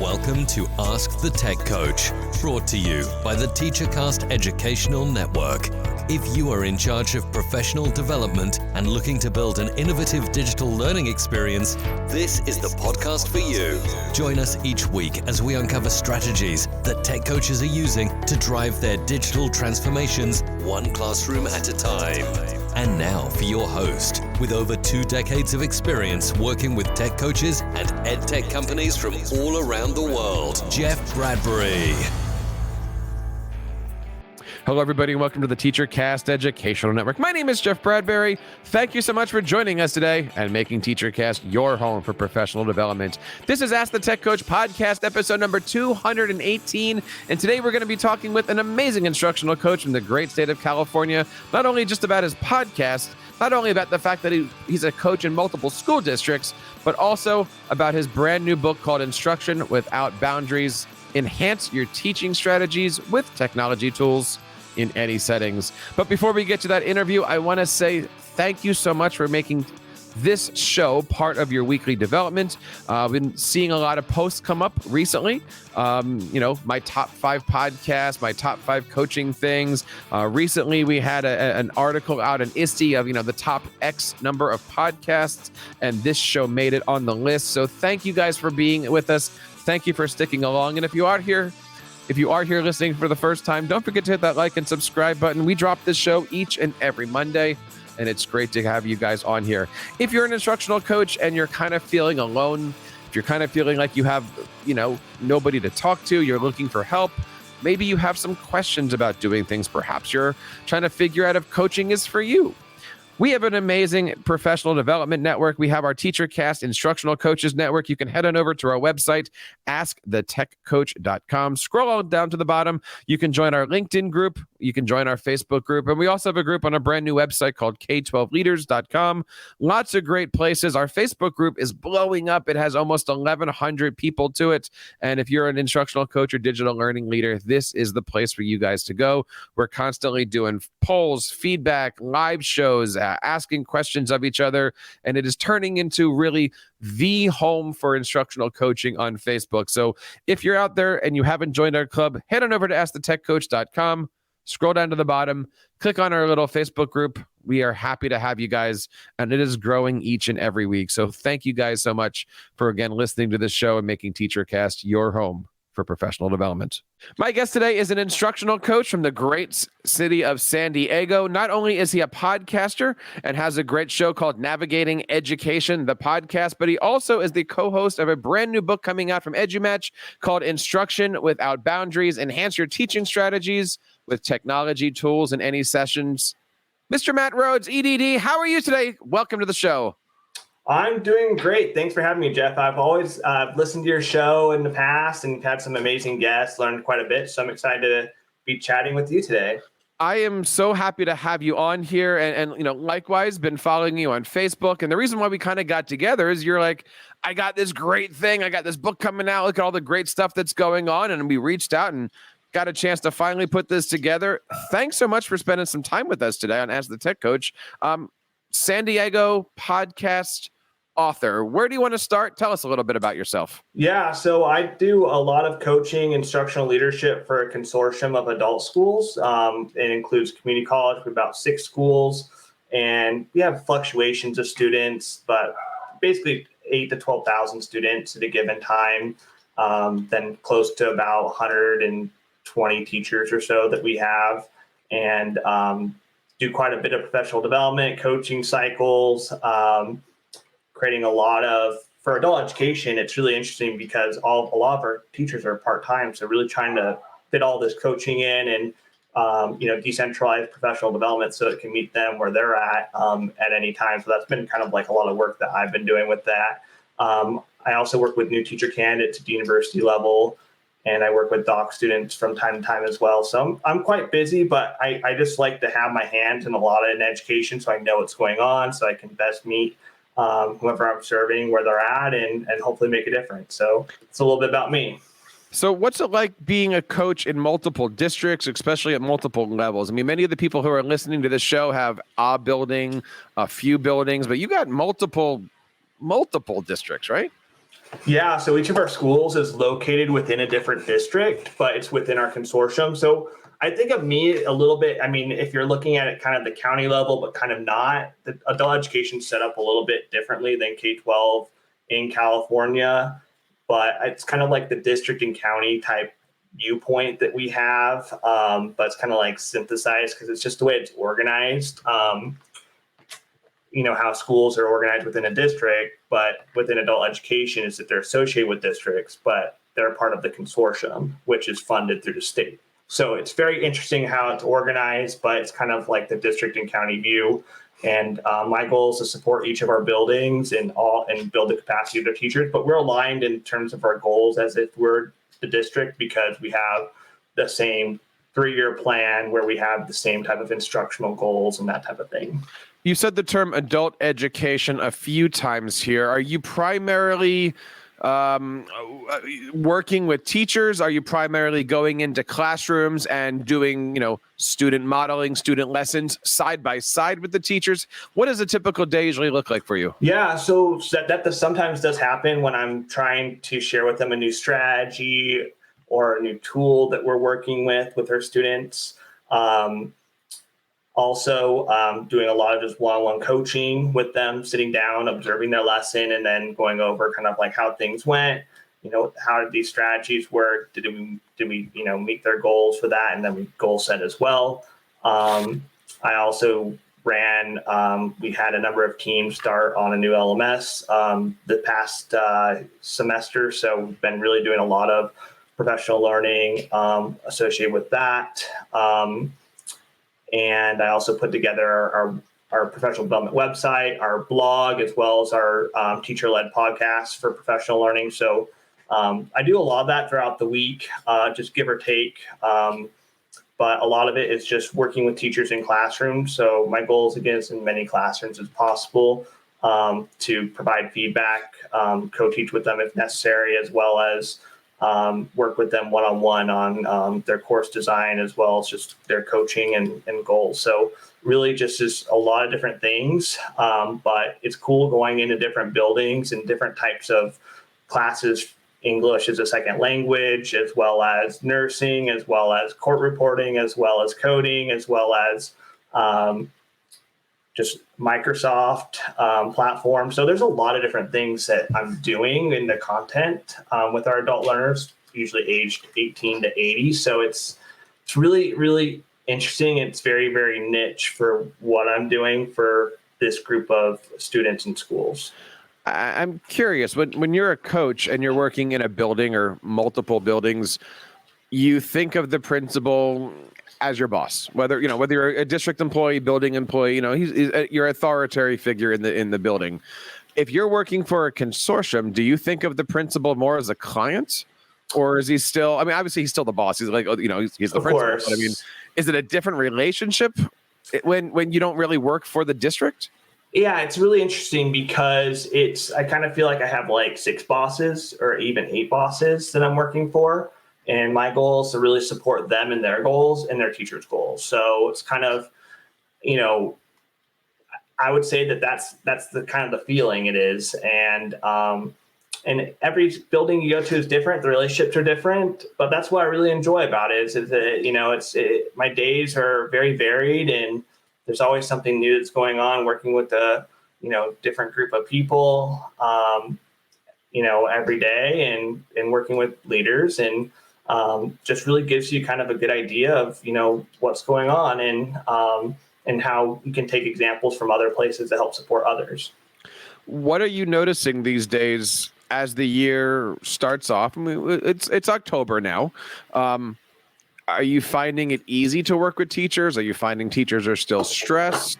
Welcome to Ask the Tech Coach, brought to you by the TeacherCast Educational Network. If you are in charge of professional development and looking to build an innovative digital learning experience, this is the podcast for you. Join us each week as we uncover strategies that tech coaches are using to drive their digital transformations one classroom at a time. And now for your host, with over 2 decades of experience working with tech coaches and EdTech companies from all around the world, Jeff Bradbury. Hello, everybody, and welcome to the TeacherCast Educational Network. My name is Jeff Bradbury. Thank you so much for joining us today and making TeacherCast your home for professional development. This is Ask the Tech Coach podcast, episode number 218, and today we're going to be talking with an amazing instructional coach from the great state of California, not only just about his podcast, not only about the fact that he's a coach in multiple school districts, but also about his brand new book called Instruction Without Boundaries: Enhance Your Teaching Strategies with Technology Tools in Any Settings. But before we get to that interview, I want to say thank you so much for making this show part of your weekly development. I've been seeing a lot of posts come up recently. My top 5 podcasts, my top 5 coaching things. Recently, we had an article out in ISTE of, the top X number of podcasts, and this show made it on the list. So thank you guys for being with us. Thank you for sticking along. And if you are here listening for the first time, don't forget to hit that like and subscribe button. We drop this show each and every Monday, and it's great to have you guys on here. If you're an instructional coach and you're kind of feeling alone, if you're kind of feeling like you have, nobody to talk to, you're looking for help, maybe you have some questions about doing things, perhaps you're trying to figure out if coaching is for you. We have an amazing professional development network. We have our TeacherCast Instructional Coaches Network. You can head on over to our website, askthetechcoach.com. Scroll all down to the bottom. You can join our LinkedIn group. You can join our Facebook group. And we also have a group on a brand new website called k12leaders.com. Lots of great places. Our Facebook group is blowing up. It has almost 1,100 people to it. And if you're an instructional coach or digital learning leader, this is the place for you guys to go. We're constantly doing polls, feedback, live shows, asking questions of each other, and it is turning into really the home for instructional coaching on Facebook. So if you're out there and you haven't joined our club, head on over to askthetechcoach.com, scroll down to the bottom, click on our little Facebook group. We are happy to have you guys, and it is growing each and every week. So thank you guys so much for, again, listening to this show and making TeacherCast your home for professional development. My guest today is an instructional coach from the great city of San Diego. Not only is he a podcaster and has a great show called Navigating Education, the podcast, but he also is the co-host of a brand new book coming out from EduMatch called Instruction Without Boundaries: Enhance Your Teaching Strategies with Technology Tools in Any Sessions. Mr. Matt Rhoads, EDD, how are you today? Welcome to the show. I'm doing great. Thanks for having me, Jeff. I've always listened to your show in the past and had some amazing guests, learned quite a bit. So I'm excited to be chatting with you today. I am so happy to have you on here and likewise been following you on Facebook. And the reason why we kind of got together is you're like, I got this great thing. I got this book coming out. Look at all the great stuff that's going on. And we reached out and got a chance to finally put this together. Thanks so much for spending some time with us today on Ask the Tech Coach. San Diego podcast author. Where do you want to start? Tell us a little bit about yourself. Yeah, so I do a lot of coaching, instructional leadership for a consortium of adult schools. It includes community college with about 6 schools, and we have fluctuations of students, but basically 8,000 to 12,000 students at a given time. Then close to about 120 teachers or so that we have, and do quite a bit of professional development, coaching cycles, creating a lot of, for adult education, it's really interesting because a lot of our teachers are part-time. So really trying to fit all this coaching in and, decentralized professional development so it can meet them where they're at any time. So that's been kind of like a lot of work that I've been doing with that. I also work with new teacher candidates at the university level, and I work with doc students from time to time as well. So I'm quite busy, but I just like to have my hands in a lot in education so I know what's going on, so I can best meet whoever I'm serving, where they're at, and hopefully make a difference. So it's a little bit about me. So what's it like being a coach in multiple districts, especially at multiple levels? I mean, many of the people who are listening to this show have a building, a few buildings, but you got multiple districts, right? Yeah, so each of our schools is located within a different district, but it's within our consortium. So I think of me a little bit, I mean, if you're looking at it kind of the county level, but kind of not, the adult education set up a little bit differently than K-12 in California, but it's kind of like the district and county type viewpoint that we have, but it's kind of like synthesized because it's just the way it's organized. How schools are organized within a district, but within adult education is that they're associated with districts, but they're part of the consortium, which is funded through the state. So it's very interesting how it's organized, but it's kind of like the district and county view. And my goal is to support each of our buildings and build the capacity of their teachers. But we're aligned in terms of our goals as if we're the district because we have the same 3-year plan where we have the same type of instructional goals and that type of thing. You said the term adult education a few times here. Are you primarily working with teachers? Are you primarily going into classrooms and doing, student modeling, student lessons side by side with the teachers? What does a typical day usually look like for you? Yeah, so that sometimes does happen when I'm trying to share with them a new strategy or a new tool that we're working with our students. Also, doing a lot of just one-on-one coaching with them, sitting down, observing their lesson, and then going over kind of like how things went. How did these strategies work? Did we meet their goals for that? And then we goal set as well. I also ran. We had a number of teams start on a new LMS the past semester, so we've been really doing a lot of professional learning associated with that. And I also put together our professional development website, our blog, as well as our teacher-led podcast for professional learning. So I do a lot of that throughout the week, just give or take. But a lot of it is just working with teachers in classrooms. So my goal is to get as in many classrooms as possible to provide feedback, co-teach with them if necessary, as well as work with them one-on-one on their course design, as well as just their coaching and goals. So really just is a lot of different things, but it's cool going into different buildings and different types of classes, English as a second language, as well as nursing, as well as court reporting, as well as coding, as well as just Microsoft platform. So there's a lot of different things that I'm doing in the content with our adult learners, usually aged 18 to 80. So it's really, really interesting. It's very, very niche for what I'm doing for this group of students in schools. I'm curious, when you're a coach and you're working in a building or multiple buildings, you think of the principal as your boss, whether you're a district employee, building employee, he's your authority figure in the building. If you're working for a consortium, do you think of the principal more as a client, or is he still? I mean, obviously he's still the boss. He's like, he's the principal. But I mean, is it a different relationship when you don't really work for the district? Yeah, it's really interesting because I kind of feel like I have like 6 bosses or even 8 bosses that I'm working for. And my goal is to really support them in their goals and their teachers' goals. So it's kind of, I would say that's the kind of the feeling it is. And every building you go to is different. The relationships are different, but that's what I really enjoy about it is that, my days are very varied and there's always something new that's going on, working with a, different group of people, every day and working with leaders and just really gives you kind of a good idea of, what's going on and how you can take examples from other places to help support others. What are you noticing these days as the year starts off? I mean, it's October now. Are you finding it easy to work with teachers? Are you finding teachers are still stressed?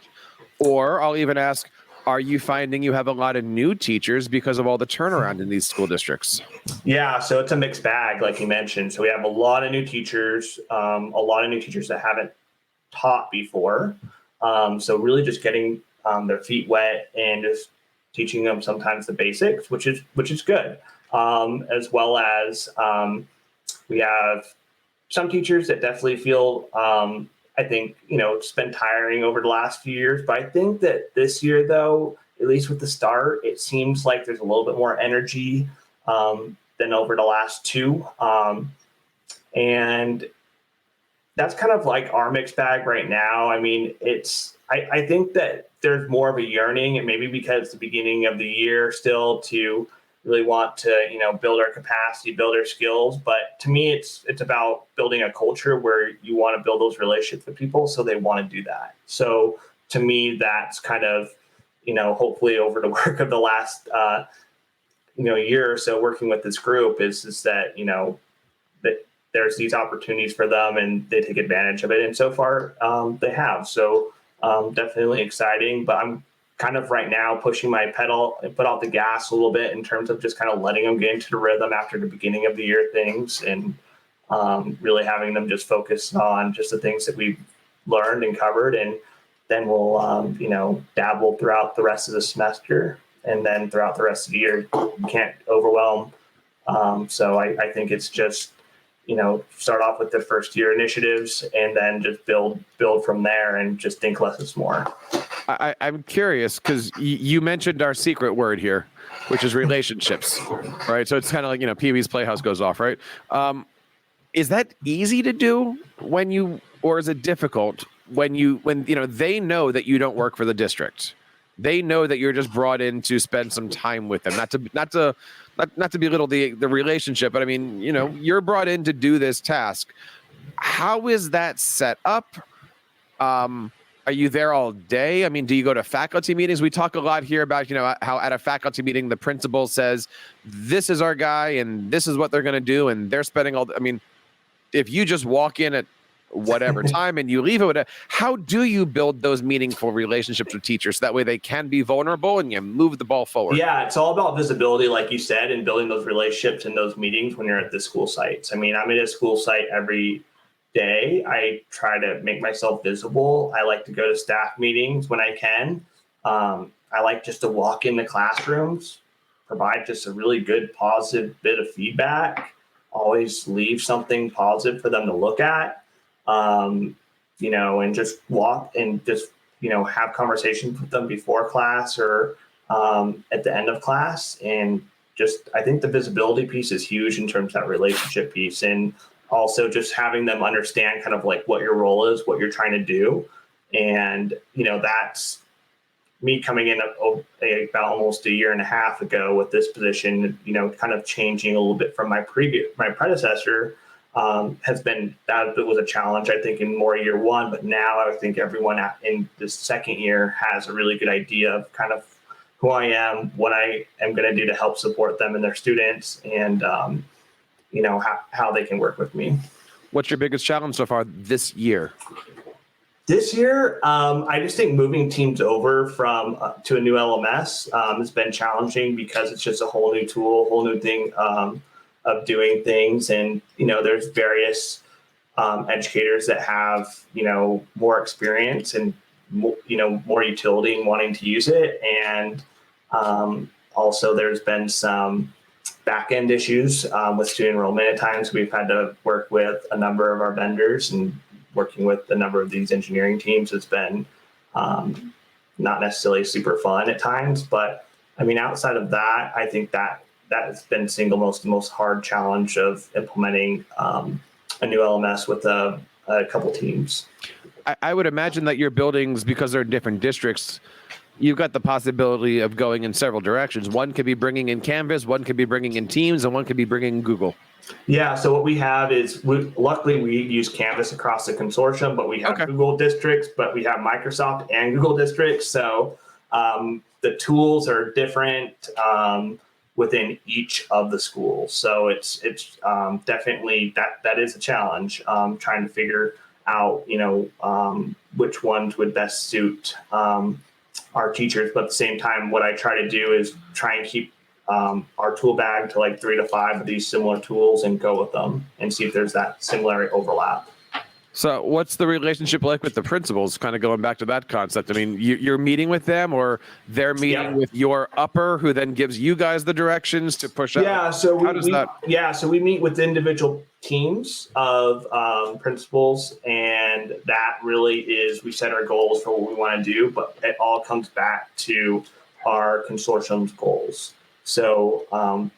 Or I'll even ask, are you finding you have a lot of new teachers because of all the turnaround in these school districts? Yeah, so it's a mixed bag, like you mentioned. So we have a lot of new teachers, that haven't taught before. So really just getting their feet wet and just teaching them sometimes the basics, which is good. As well as we have some teachers that definitely feel, I think, it's been tiring over the last few years. But I think that this year, though, at least with the start, it seems like there's a little bit more energy. than over the last two. And that's kind of like our mixed bag right now. I mean, I think that there's more of a yearning, and maybe because it's the beginning of the year still, to really want to, build our capacity, build our skills. But to me, it's about building a culture where you want to build those relationships with people so they want to do that. So to me, that's kind of, hopefully over the work of the last, year or so working with this group is that, that there's these opportunities for them and they take advantage of it. And so far they have. So definitely exciting, but I'm kind of right now pushing my pedal and put out the gas a little bit in terms of just kind of letting them get into the rhythm after the beginning of the year things, and really having them just focus on just the things that we've learned and covered. And then we'll, dabble throughout the rest of the semester, and then throughout the rest of the year. You can't overwhelm. So I think it's just, start off with the first year initiatives and then just build from there, and just think less is more. I'm curious because you mentioned our secret word here, which is relationships, right? So it's kind of like, Pee-wee's Playhouse goes off, right? Is that easy to do or is it difficult when they know that you don't work for the district? They know that you're just brought in to spend some time with them, not to belittle the relationship, but I mean, you're brought in to do this task. How is that set up? Are you there all day? I mean, do you go to faculty meetings? We talk a lot here about, how at a faculty meeting, the principal says, this is our guy and this is what they're going to do. And they're spending if you just walk in at whatever time and you leave it, how do you build those meaningful relationships with teachers? So that way they can be vulnerable and you move the ball forward. Yeah, it's all about visibility, like you said, and building those relationships in those meetings when you're at the school sites. I mean, I'm at a school site every day. I try to make myself visible. I like to go to staff meetings when I can. I like just to walk into classrooms, provide just a really good positive bit of feedback, always leave something positive for them to look at, and just walk and just, have conversations with them before class or at the end of class. And just, I think the visibility piece is huge in terms of that relationship piece. And also just having them understand kind of like what your role is, what you're trying to do. And, that's me coming in about almost a year and a half ago with this position, kind of changing a little bit from my predecessor, that was a challenge, I think, in more year one. But now I think everyone in the second year has a really good idea of kind of who I am, what I am going to do to help support them and their students, and how they can work with me. What's your biggest challenge so far this year? This year, I just think moving teams over from to a new LMS has been challenging because it's just a whole new tool, whole new thing of doing things. And, there's various educators that have, more experience and, more utility in wanting to use it. And also there's been some back-end issues with student enrollment. At times we've had to work with a number of our vendors, and working with a number of these engineering teams has been not necessarily super fun at times. But I mean, outside of that, I think that has been the most hard challenge of implementing a new LMS with a couple teams. I would imagine that your buildings, because they're different districts, you've got the possibility of going in several directions. One could be bringing in Canvas, one could be bringing in Teams, and one could be bringing in Google. Yeah, so what we have is, luckily we use Canvas across the consortium, but we have Google districts, but we have Microsoft and Google districts. So the tools are different within each of the schools. So it's definitely that is a challenge, trying to figure out, which ones would best suit our teachers. But at the same time, what I try to do is try and keep our tool bag to like 3 to 5 of these similar tools and go with them and see if there's that similar overlap. So what's the relationship like with the principals? Kind of going back to that concept. I mean, you're meeting with them, or they're meeting with your upper, who then gives you guys the directions to push out? Yeah. So so we meet with individual teams of principals, and that really is, we set our goals for what we want to do, but it all comes back to our consortium's goals. So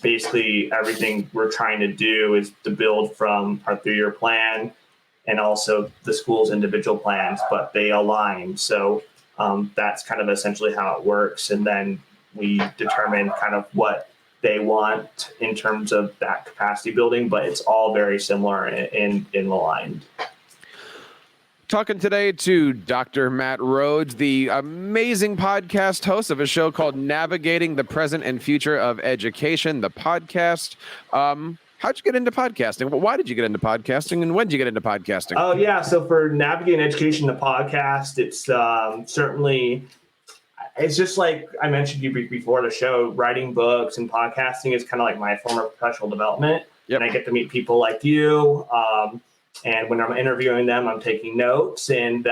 basically everything we're trying to do is to build from our 3-year plan and also the school's individual plans, but they align. So that's kind of essentially how it works. And then we determine kind of what they want in terms of that capacity building, but it's all very similar and aligned. Talking today to Dr. Matt Rhoads, the amazing podcast host of a show called Navigating the Present and Future of Education, the podcast. How'd you get into podcasting? Why did you get into podcasting, and when did you get into podcasting? Oh, yeah. So for Navigating Education, the podcast, it's certainly, it's just like I mentioned you before the show, writing books and podcasting is kind of like my form of professional development. Yep. And I get to meet people like you. And when I'm interviewing them, I'm taking notes and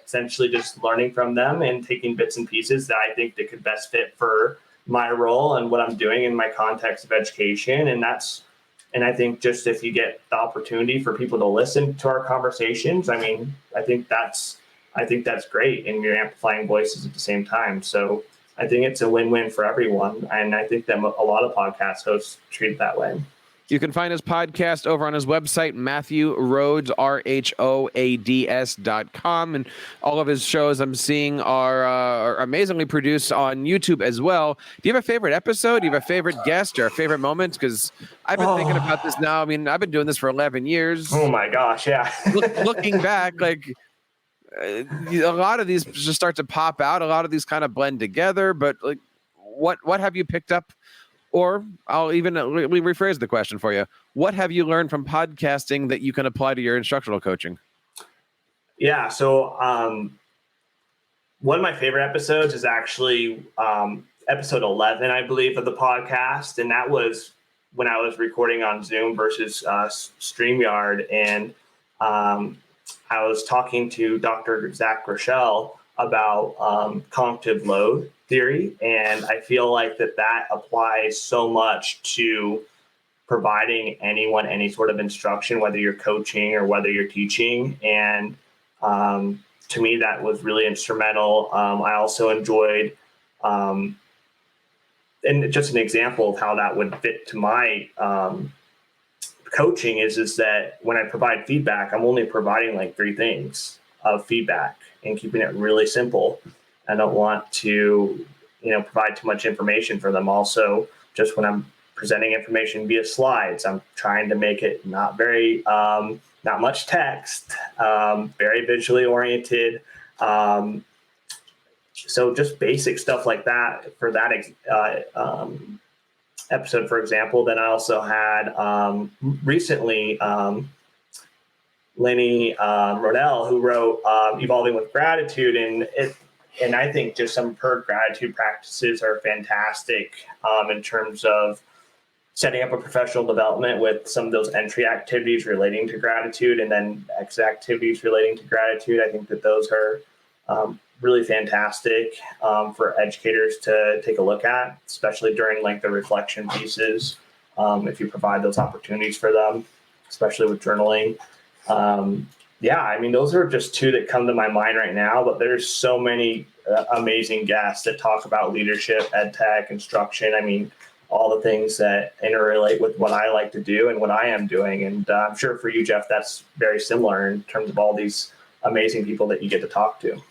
essentially just learning from them and taking bits and pieces that I think that could best fit for my role and what I'm doing in my context of education. And I think just if you get the opportunity for people to listen to our conversations, I mean, I think that's great, and you're amplifying voices at the same time. So I think it's a win-win for everyone, and I think that a lot of podcast hosts treat it that way. You can find his podcast over on his website, Matthew Rhoads, RHOADS.com. And all of his shows I'm seeing are amazingly produced on YouTube as well. Do you have a favorite episode? Do you have a favorite guest or a favorite moment? Because I've been thinking about this now. I mean, I've been doing this for 11 years. Oh, my gosh, yeah. Looking back, like a lot of these just start to pop out. A lot of these kind of blend together. But like, what have you picked up? Or I'll even rephrase the question for you. What have you learned from podcasting that you can apply to your instructional coaching? Yeah. So one of my favorite episodes is actually episode 11, I believe, of the podcast. And that was when I was recording on Zoom versus StreamYard. And I was talking to Dr. Zach Rochelle about cognitive load theory. And I feel like that applies so much to providing anyone any sort of instruction, whether you're coaching or whether you're teaching. And to me, that was really instrumental. I also enjoyed, and just an example of how that would fit to my coaching is that when I provide feedback, I'm only providing like 3 things of feedback and keeping it really simple. I don't want to, provide too much information for them. Also, just when I'm presenting information via slides, I'm trying to make it not much text, very visually oriented. So just basic stuff like that for that episode, for example. Then I also had recently Lenny Rodell, who wrote Evolving with Gratitude, and I think just some of her gratitude practices are fantastic in terms of setting up a professional development with some of those entry activities relating to gratitude and then exit activities relating to gratitude. I think that those are really fantastic for educators to take a look at, especially during like the reflection pieces, if you provide those opportunities for them, especially with journaling. Yeah, I mean, those are just 2 that come to my mind right now, but there's so many amazing guests that talk about leadership, EdTech, instruction. I mean, all the things that interrelate with what I like to do and what I am doing. And I'm sure for you, Jeff, that's very similar in terms of all these amazing people that you get to talk to.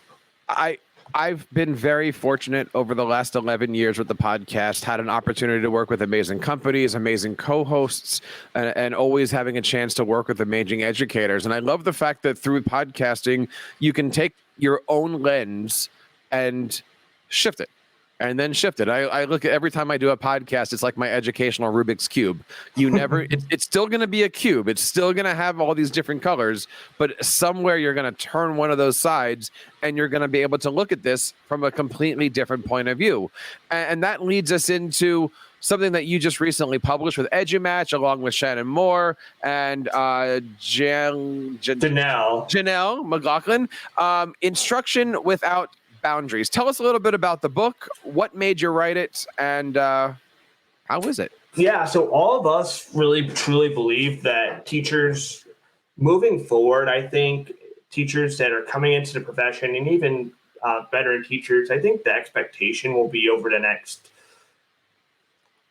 I've been very fortunate over the last 11 years with the podcast, had an opportunity to work with amazing companies, amazing co-hosts, and always having a chance to work with amazing educators. And I love the fact that through podcasting, you can take your own lens and shift it. And then shift it. I look at every time I do a podcast, it's like my educational Rubik's Cube. You never, it's still going to be a cube. It's still going to have all these different colors, but somewhere you're going to turn one of those sides and you're going to be able to look at this from a completely different point of view. And that leads us into something that you just recently published with EduMatch, along with Shannon Moore and Janelle McLaughlin, Instruction Without Boundaries. Tell us a little bit about the book, what made you write it, and how is it? Yeah, so all of us really truly believe that teachers moving forward, I think teachers that are coming into the profession and even veteran teachers, I think the expectation will be over the next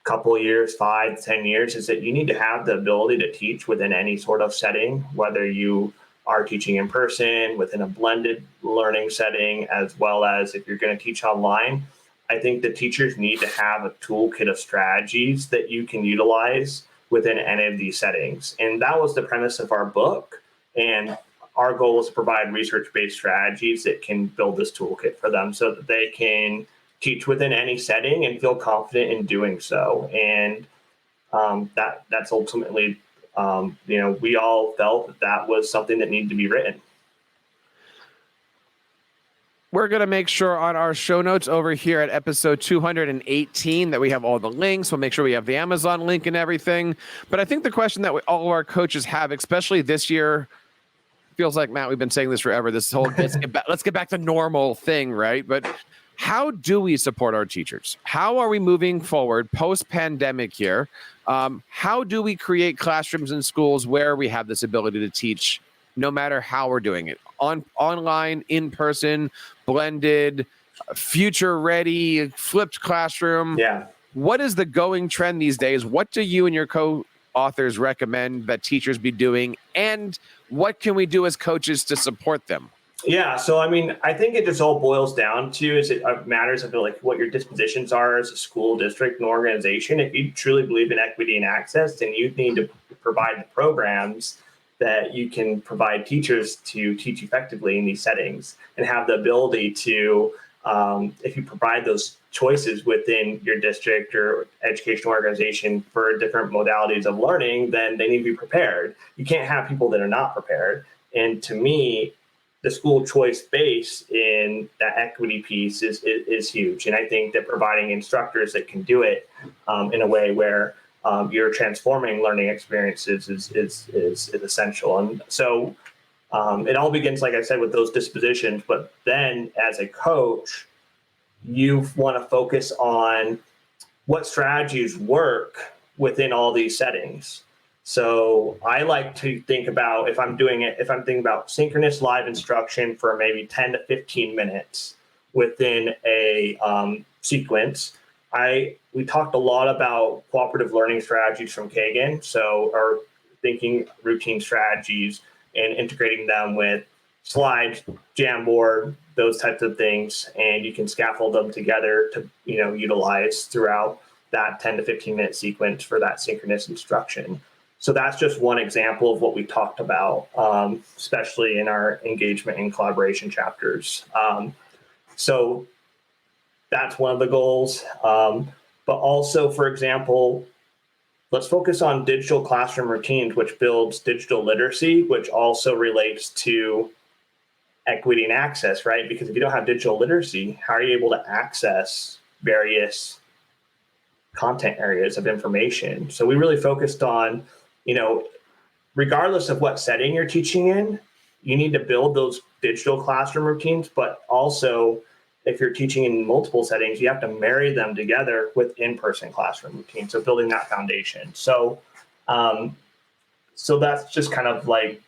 couple of years, 5, 10 years, is that you need to have the ability to teach within any sort of setting, whether you are teaching in person, within a blended learning setting, as well as if you're going to teach online. I think the teachers need to have a toolkit of strategies that you can utilize within any of these settings. And that was the premise of our book. And our goal is to provide research-based strategies that can build this toolkit for them so that they can teach within any setting and feel confident in doing so. And that's ultimately, we all felt that was something that needed to be written. We're going to make sure on our show notes over here at episode 218 that we have all the links. We'll make sure we have the Amazon link and everything. But I think the question that all of our coaches have, especially this year, feels like, Matt, we've been saying this forever, this whole let's get back to normal thing, right? But how do we support our teachers? How are we moving forward post-pandemic here? How do we create classrooms in schools where we have this ability to teach no matter how we're doing it? Online, in person, blended, future ready, flipped classroom. Yeah. What is the going trend these days? What do you and your co-authors recommend that teachers be doing? And what can we do as coaches to support them? Yeah. So, I think it just all boils down to is it matters of like what your dispositions are as a school district and organization. If you truly believe in equity and access, then you need to provide the programs that you can provide teachers to teach effectively in these settings and have the ability to, if you provide those choices within your district or educational organization for different modalities of learning, then they need to be prepared. You can't have people that are not prepared. And to me, the school choice base in that equity piece is huge. And I think that providing instructors that can do it in a way where you're transforming learning experiences is essential. And so it all begins, like I said, with those dispositions. But then as a coach, you want to focus on what strategies work within all these settings. So I like to think about if I'm thinking about synchronous live instruction for maybe 10 to 15 minutes within a sequence. We talked a lot about cooperative learning strategies from Kagan. So, or thinking routine strategies and integrating them with slides, Jamboard, those types of things. And you can scaffold them together to, utilize throughout that 10 to 15 minute sequence for that synchronous instruction. So that's just one example of what we talked about, especially in our engagement and collaboration chapters. So that's one of the goals. But also, for example, let's focus on digital classroom routines, which builds digital literacy, which also relates to equity and access, right? Because if you don't have digital literacy, how are you able to access various content areas of information? So we really focused on, regardless of what setting you're teaching in, you need to build those digital classroom routines, but also if you're teaching in multiple settings, you have to marry them together with in-person classroom routines. So building that foundation. So that's just kind of like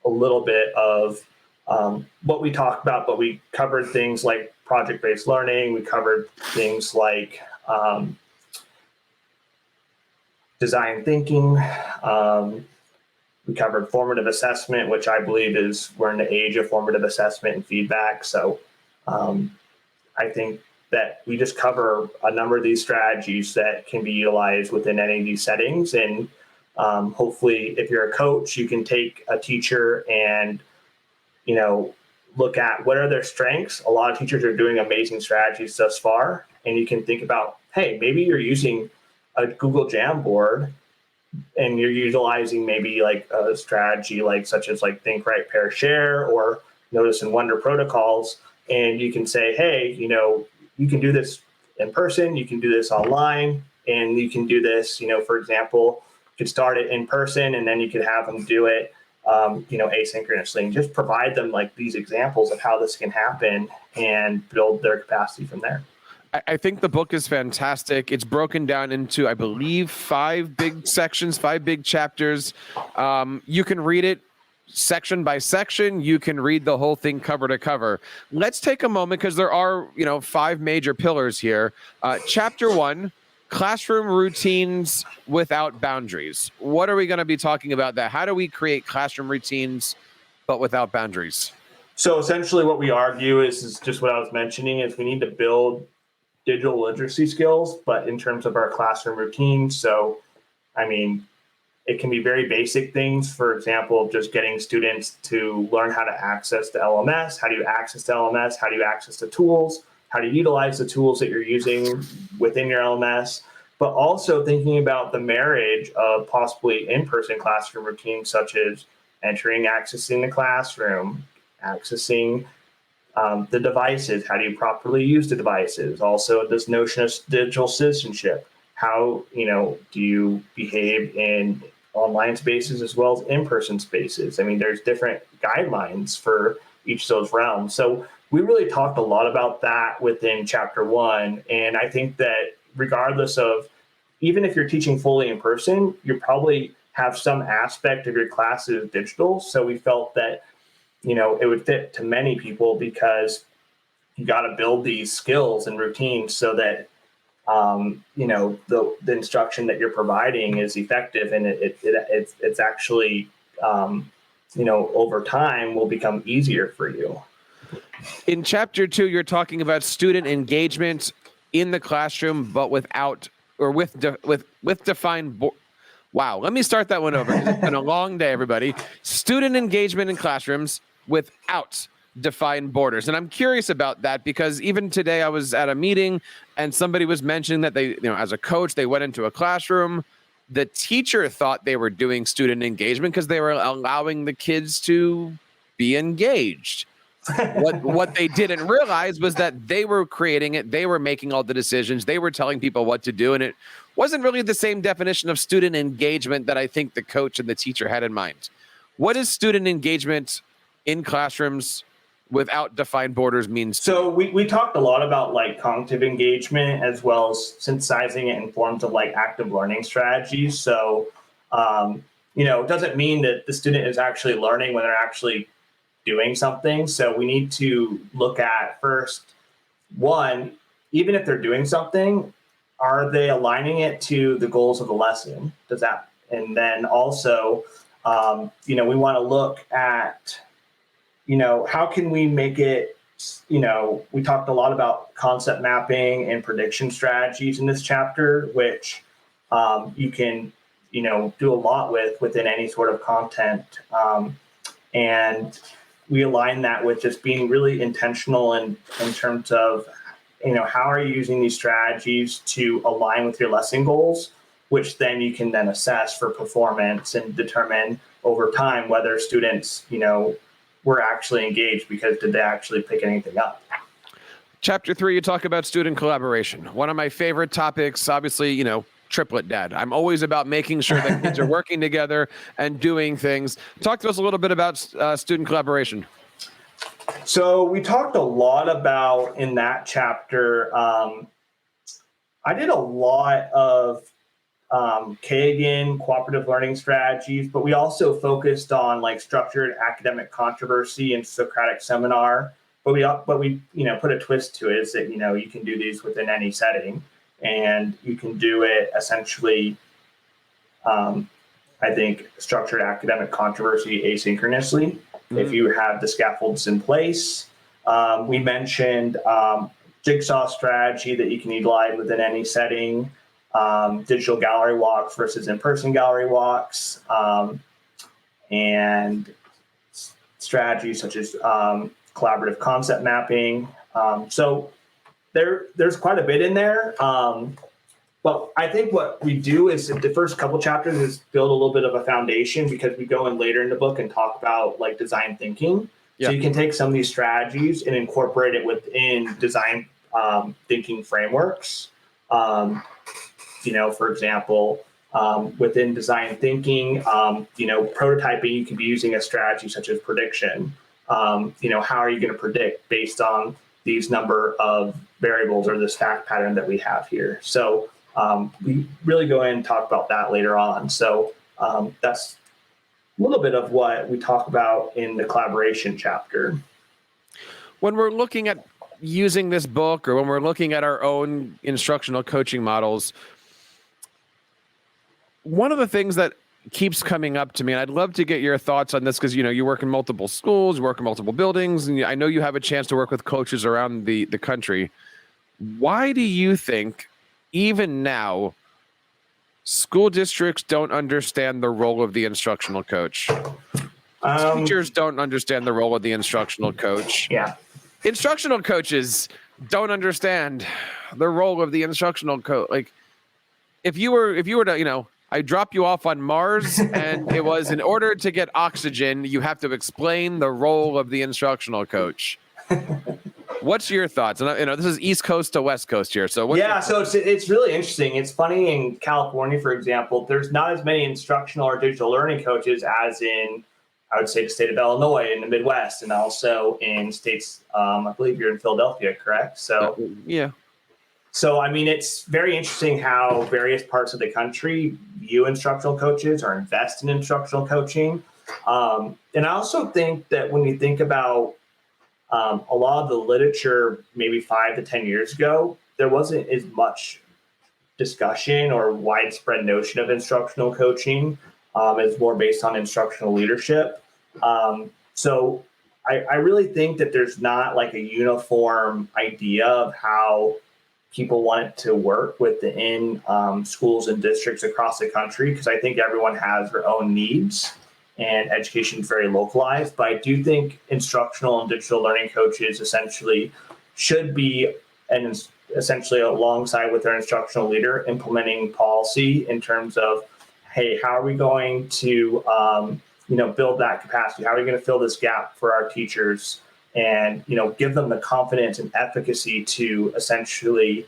a little bit of what we talked about, but we covered things like project-based learning. We covered things like design thinking. We covered formative assessment, which I believe we're in the age of formative assessment and feedback. So I think that we just cover a number of these strategies that can be utilized within any of these settings. And hopefully, if you're a coach, you can take a teacher and, look at what are their strengths. A lot of teachers are doing amazing strategies thus far. And you can think about, hey, maybe you're using a Google Jamboard and you're utilizing maybe like a strategy such as think, write, pair, share, or notice and wonder protocols. And you can say, hey, you can do this in person, you can do this online, and you can do this, for example, you could start it in person and then you could have them do it, asynchronously, and just provide them these examples of how this can happen and build their capacity from there. I think the book is fantastic. It's broken down into, I believe, 5 big sections, 5 big chapters. You can read it section by section. You can read the whole thing cover to cover. Let's take a moment because there are, 5 major pillars here. Chapter 1, classroom routines without boundaries. What are we going to be talking about that? How do we create classroom routines but without boundaries? So essentially what we argue is just what I was mentioning is we need to build digital literacy skills, but in terms of our classroom routines. So, I mean, it can be very basic things. For example, just getting students to learn how to access the LMS. How do you access the LMS? How do you access the tools? How to utilize the tools that you're using within your LMS? But also thinking about the marriage of possibly in-person classroom routines, such as entering, accessing the classroom, accessing the devices. How do you properly use the devices? Also, this notion of digital citizenship. How do you behave in online spaces as well as in-person spaces? I mean, there's different guidelines for each of those realms. So we really talked a lot about that within chapter 1. And I think that regardless of, even if you're teaching fully in person, you probably have some aspect of your classes digital. So we felt that, it would fit to many people because you got to build these skills and routines so that the instruction that you're providing is effective, and it's actually over time will become easier for you. In chapter 2, you're talking about student engagement in the classroom, but without or with defined. Wow, let me start that one over. It's been a long day, everybody. Student engagement in classrooms without defined borders. And I'm curious about that because even today I was at a meeting and somebody was mentioning that they, as a coach, they went into a classroom. The teacher thought they were doing student engagement because they were allowing the kids to be engaged. What they didn't realize was that they were creating it. They were making all the decisions. They were telling people what to do. And it wasn't really the same definition of student engagement that I think the coach and the teacher had in mind. What is student engagement in classrooms without defined borders means? So we talked a lot about like cognitive engagement as well as synthesizing it in forms of like active learning strategies. So, it doesn't mean that the student is actually learning when they're actually doing something. So we need to look at first, one, even if they're doing something, are they aligning it to the goals of the lesson? And then also, we want to look at, how can we make it, we talked a lot about concept mapping and prediction strategies in this chapter, which you can, do a lot within any sort of content. And we align that with just being really intentional in terms of, how are you using these strategies to align with your lesson goals, which then you can then assess for performance and determine over time whether students, were actually engaged because did they actually pick anything up. Chapter 3, you talk about student collaboration. One of my favorite topics, obviously, triplet dad. I'm always about making sure that kids are working together and doing things. Talk to us a little bit about student collaboration. So we talked a lot about in that chapter. I did a lot of Kagan cooperative learning strategies, but we also focused on like structured academic controversy and Socratic seminar. But we put a twist to it is that you can do these within any setting, and you can do it essentially. I think structured academic controversy asynchronously if you have the scaffolds in place. We mentioned jigsaw strategy that you can utilize within any setting. Digital gallery walks versus in-person gallery walks, and strategies such as collaborative concept mapping. So there's quite a bit in there. But I think what we do is the first couple chapters is build a little bit of a foundation because we go in later in the book and talk about like design thinking. Yeah. So you can take some of these strategies and incorporate it within design thinking frameworks. For example, within design thinking, prototyping, you can be using a strategy such as prediction. How are you going to predict based on these number of variables or this fact pattern that we have here? So we really go in and talk about that later on. So that's a little bit of what we talk about in the collaboration chapter. When we're looking at using this book or when we're looking at our own instructional coaching models, one of the things that keeps coming up to me, and I'd love to get your thoughts on this because, you work in multiple schools, you work in multiple buildings, and I know you have a chance to work with coaches around the country. Why do you think, even now, school districts don't understand the role of the instructional coach? Teachers don't understand the role of the instructional coach. Yeah. Instructional coaches don't understand the role of the instructional coach. Like, if you were to, I drop you off on Mars and it was in order to get oxygen, you have to explain the role of the instructional coach. What's your thoughts? And this is East Coast to West Coast here. So so it's really interesting. It's funny in California, for example, there's not as many instructional or digital learning coaches as in, I would say, the state of Illinois in the Midwest, and also in states. I believe you're in Philadelphia, correct? So yeah. So, I mean, it's very interesting how various parts of the country view instructional coaches or invest in instructional coaching. And I also think that when you think about a lot of the literature, maybe 5 to 10 years ago, there wasn't as much discussion or widespread notion of instructional coaching. It's more based on instructional leadership. So I really think that there's not like a uniform idea of how people want it to work within schools and districts across the country, because I think everyone has their own needs and education is very localized. But I do think instructional and digital learning coaches essentially should be essentially alongside with their instructional leader implementing policy in terms of, hey, how are we going to build that capacity? How are we going to fill this gap for our teachers? And give them the confidence and efficacy to essentially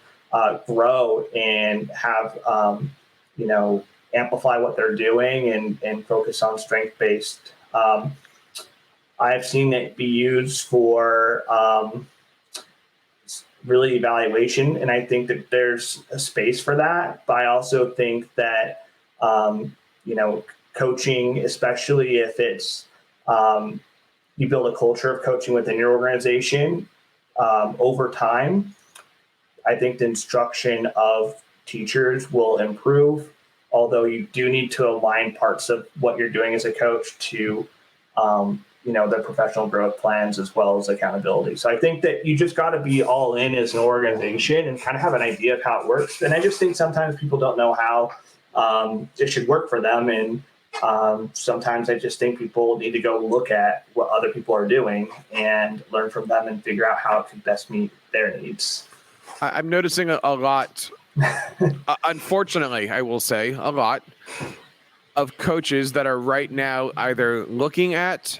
grow and have amplify what they're doing and focus on strength-based. I've seen it be used for really evaluation, and I think that there's a space for that. But I also think that coaching, especially if it's you build a culture of coaching within your organization over time, I think the instruction of teachers will improve, although you do need to align parts of what you're doing as a coach to their professional growth plans as well as accountability. So I think that you just got to be all in as an organization and kind of have an idea of how it works. And I just think sometimes people don't know how it should work for them. And sometimes I just think people need to go look at what other people are doing and learn from them and figure out how it could best meet their needs. I'm noticing a lot, unfortunately, I will say a lot of coaches that are right now either looking at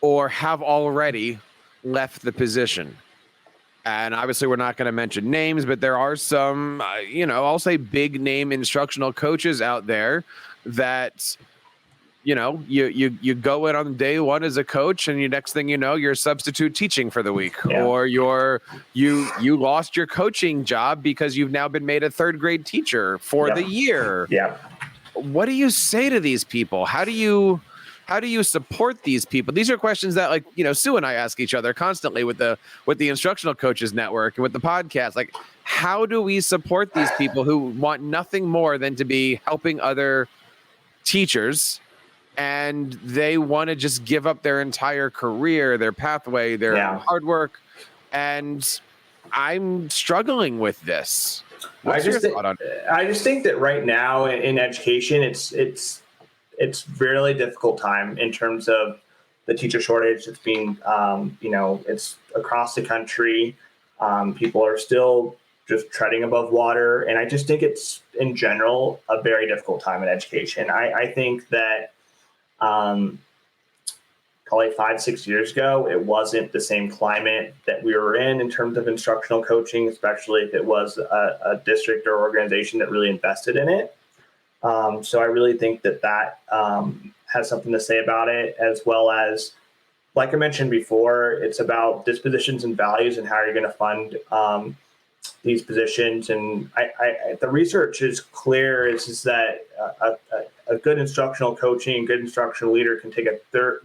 or have already left the position. And obviously we're not going to mention names, but there are some, I'll say big name instructional coaches out there that, you go in on day one as a coach and next thing you know, you're substitute teaching for the week, or you lost your coaching job because you've now been made a third grade teacher for the year. Yeah. What do you say to these people? How do you support these people? These are questions that Sue and I ask each other constantly with the Instructional Coaches Network and with the podcast. Like, how do we support these people who want nothing more than to be helping other teachers, and they want to just give up their entire career, their pathway, their hard work? And I'm struggling with this. What's your thought on it? I just think that right now in education, it's really difficult time in terms of the teacher shortage. It's being, it's across the country. People are still just treading above water. And I just think it's, in general, a very difficult time in education. I think that probably 5-6 years ago, it wasn't the same climate that we were in terms of instructional coaching, especially if it was a district or organization that really invested in it. So I really think that has something to say about it, as well as, like I mentioned before, it's about dispositions and values and how you're going to fund these positions. And the research is clear is that a good instructional coaching, good instructional leader can take a third,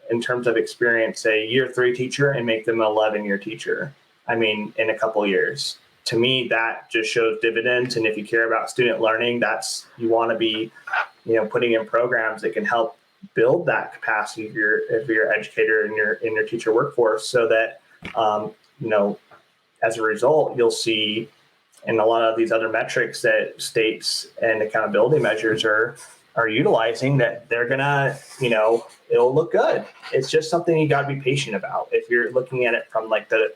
in terms of experience, a year 3 teacher and make them an 11-year teacher. I mean, in a couple of years. to me, that just shows dividends. And if you care about student learning, you want to be, putting in programs that can help build that capacity of your educator and your teacher workforce, so that, as a result, you'll see in a lot of these other metrics that states and accountability measures are utilizing, that they're gonna, it'll look good. It's just something you got to be patient about. If you're looking at it from like the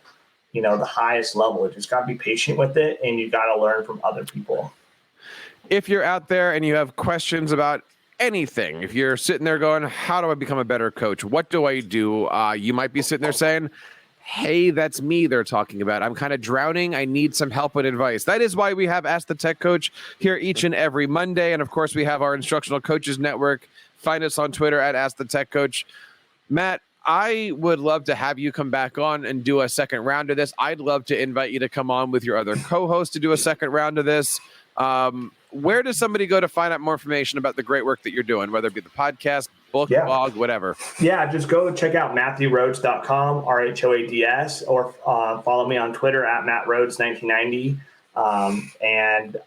highest level, you just got to be patient with it, and you got to learn from other people. If you're out there and you have questions about anything, if you're sitting there going, how do I become a better coach? What do I do? You might be sitting there saying, hey, that's me they're talking about. I'm kind of drowning. I need some help and advice. That is why we have Ask the Tech Coach here each and every Monday. And of course, we have our Instructional Coaches Network. Find us on Twitter at Ask the Tech Coach. Matt, I would love to have you come back on and do a second round of this. I'd love to invite you to come on with your other co-hosts to do a second round of this. Where does somebody go to find out more information about the great work that you're doing, whether it be the podcast, book, blog, whatever? Yeah, just go check out MatthewRhoads.com, RHOADS, or follow me on Twitter at MattRhoads1990. And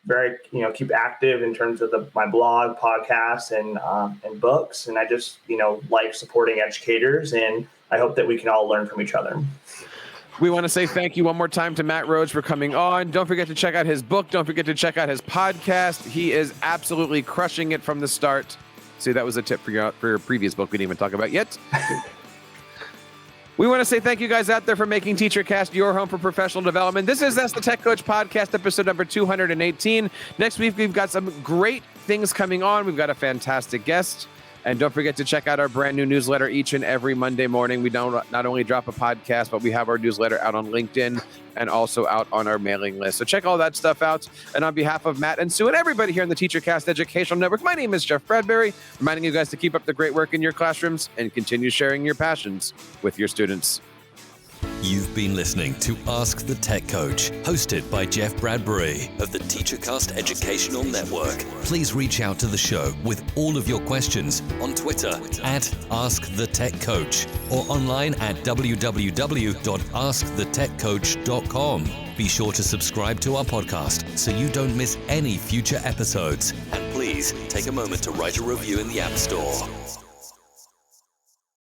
very, keep active in terms of my blog, podcasts, and books. And I just, like supporting educators, and I hope that we can all learn from each other. We want to say thank you one more time to Matt Rhoads for coming on. Don't forget to check out his book. Don't forget to check out his podcast. He is absolutely crushing it from the start. See, that was a tip for your previous book we didn't even talk about yet. We want to say thank you guys out there for making TeacherCast your home for professional development. This is Ask the Tech Coach podcast, episode number 218. Next week, we've got some great things coming on. We've got a fantastic guest. And don't forget to check out our brand new newsletter each and every Monday morning. We don't not only drop a podcast, but we have our newsletter out on LinkedIn and also out on our mailing list. So check all that stuff out. And on behalf of Matt and Sue and everybody here in the TeacherCast Educational Network, my name is Jeff Bradbury, reminding you guys to keep up the great work in your classrooms and continue sharing your passions with your students. You've been listening to Ask the Tech Coach, hosted by Jeff Bradbury of the TeacherCast Educational Network. Please reach out to the show with all of your questions on Twitter at AskTheTechCoach or online at www.askthetechcoach.com. Be sure to subscribe to our podcast so you don't miss any future episodes. And please take a moment to write a review in the App Store.